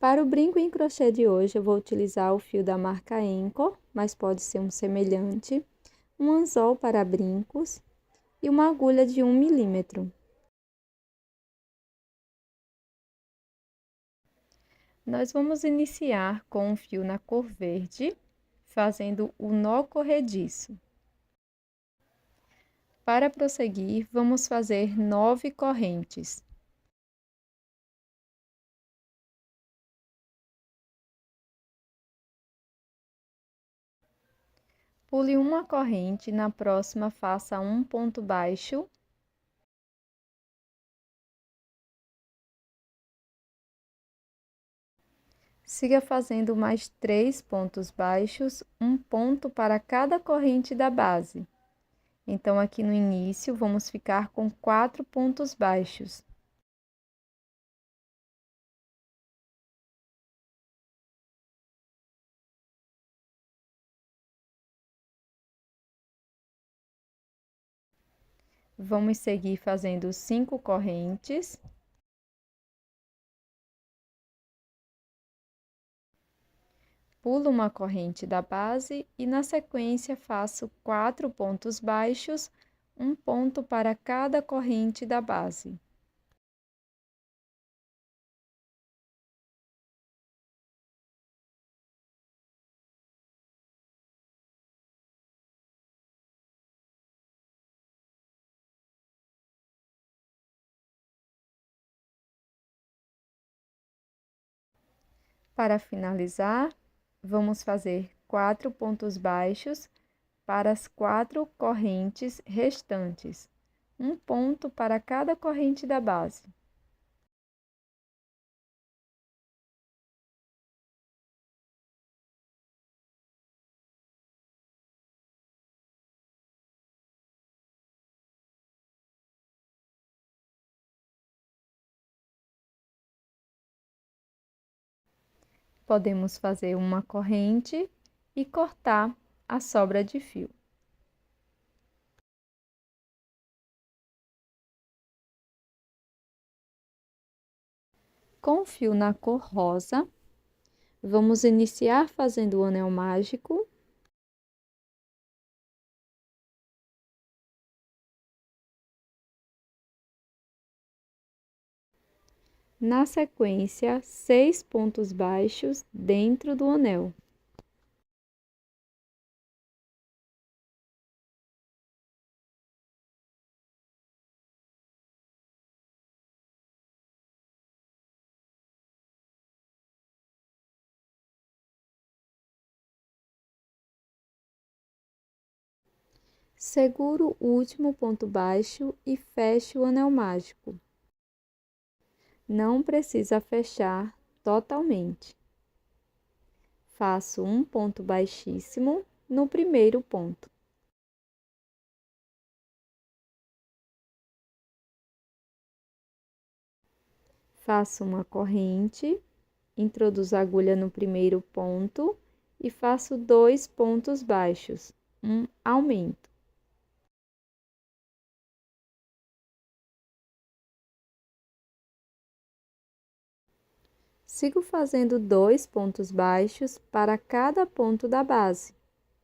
Para o brinco em crochê de hoje, eu vou utilizar o fio da marca Enco, mas pode ser um semelhante, um anzol para brincos e uma agulha de 1 milímetro. Nós vamos iniciar com um fio na cor verde, fazendo o nó corrediço. Para prosseguir, vamos fazer 9 correntes. Pule uma corrente, na próxima faça um ponto baixo. Siga fazendo mais 3 pontos baixos, um ponto para cada corrente da base. Então, aqui no início, vamos ficar com 4 pontos baixos. Vamos seguir fazendo 5 correntes. Pulo uma corrente da base e, na sequência, faço 4 pontos baixos, um ponto para cada corrente da base. Para finalizar, vamos fazer 4 pontos baixos para as 4 correntes restantes, um ponto para cada corrente da base. Podemos fazer uma corrente e cortar a sobra de fio. Com o fio na cor rosa, vamos iniciar fazendo o anel mágico. Na sequência, 6 pontos baixos dentro do anel. Seguro o último ponto baixo e fecho o anel mágico. Não precisa fechar totalmente. Faço um ponto baixíssimo no primeiro ponto. Faço uma corrente, introduzo a agulha no primeiro ponto e faço 2 pontos baixos, um aumento. Sigo fazendo 2 pontos baixos para cada ponto da base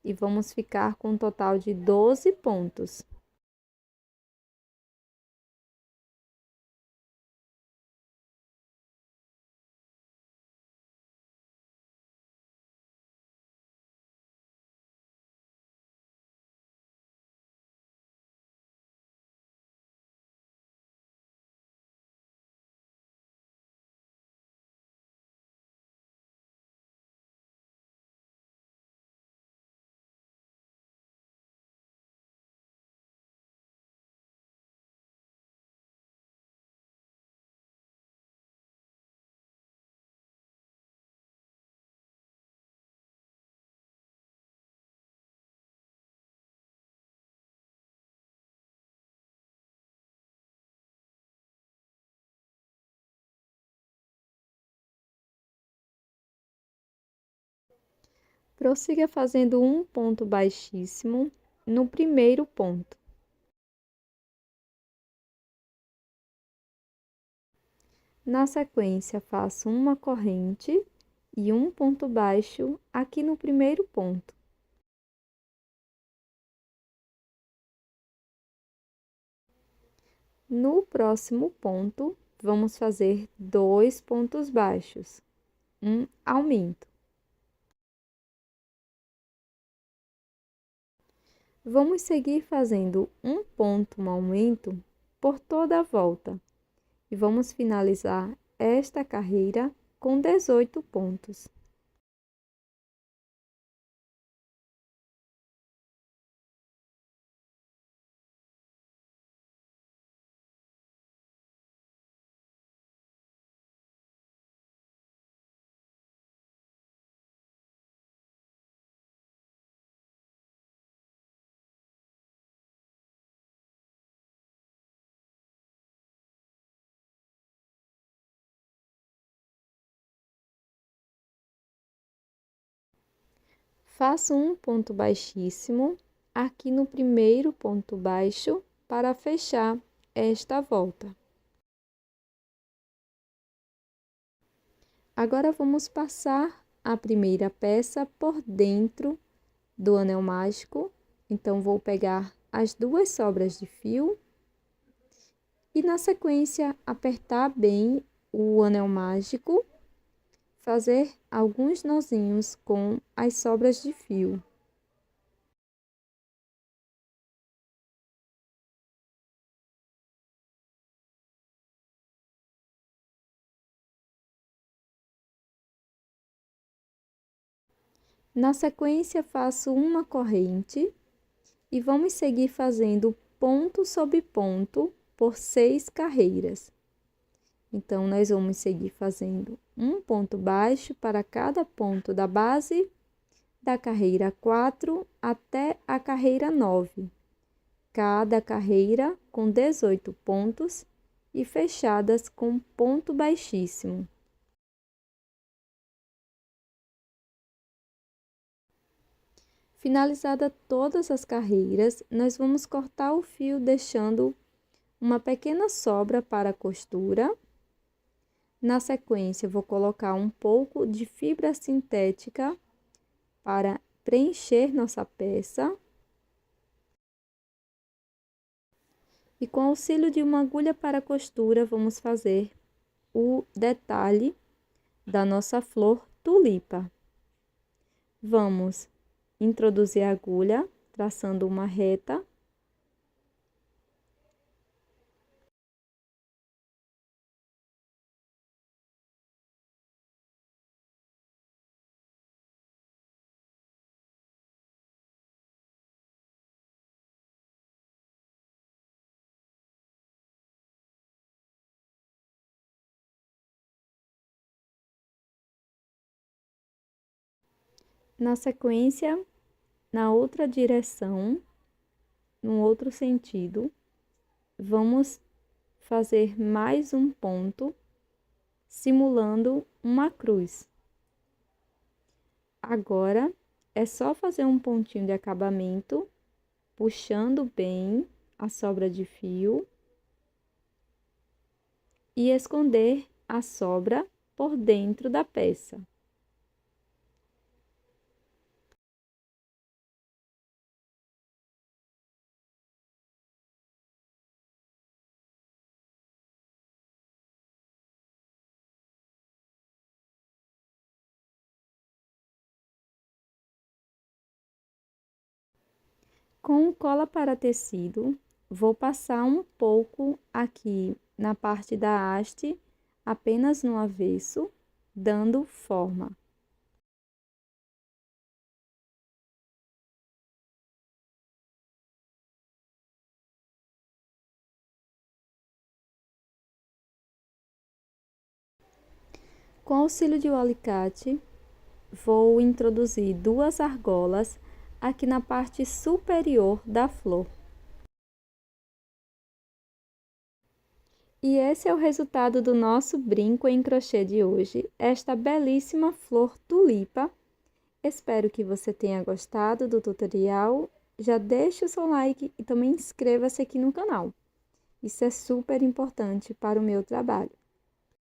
e vamos ficar com um total de 12 pontos. Prossiga fazendo um ponto baixíssimo no primeiro ponto. Na sequência, faço uma corrente e um ponto baixo aqui no primeiro ponto. No próximo ponto, vamos fazer 2 pontos baixos, um aumento. Vamos seguir fazendo um ponto, um aumento, por toda a volta. E vamos finalizar esta carreira com 18 pontos. Faço um ponto baixíssimo aqui no primeiro ponto baixo para fechar esta volta. Agora vamos passar a primeira peça por dentro do anel mágico. Então, vou pegar as 2 sobras de fio e, na sequência, apertar bem o anel mágico, fazer alguns nozinhos com as sobras de fio. Na sequência, faço uma corrente e vamos seguir fazendo ponto sobre ponto por 6 carreiras. Então, nós vamos seguir fazendo um ponto baixo para cada ponto da base, da carreira 4 até a carreira 9. Cada carreira com 18 pontos e fechadas com ponto baixíssimo. Finalizada todas as carreiras, nós vamos cortar o fio deixando uma pequena sobra para a costura. Na sequência, vou colocar um pouco de fibra sintética para preencher nossa peça. E com auxílio de uma agulha para costura, vamos fazer o detalhe da nossa flor tulipa. Vamos introduzir a agulha, traçando uma reta. Na sequência, na outra direção, no outro sentido, vamos fazer mais um ponto, simulando uma cruz. Agora, é só fazer um pontinho de acabamento, puxando bem a sobra de fio e esconder a sobra por dentro da peça. Com cola para tecido, vou passar um pouco aqui na parte da haste, apenas no avesso, dando forma. Com auxílio de um alicate, vou introduzir 2 argolas aqui na parte superior da flor. E esse é o resultado do nosso brinco em crochê de hoje, esta belíssima flor tulipa. Espero que você tenha gostado do tutorial. Já deixe o seu like e também inscreva-se aqui no canal. Isso é super importante para o meu trabalho.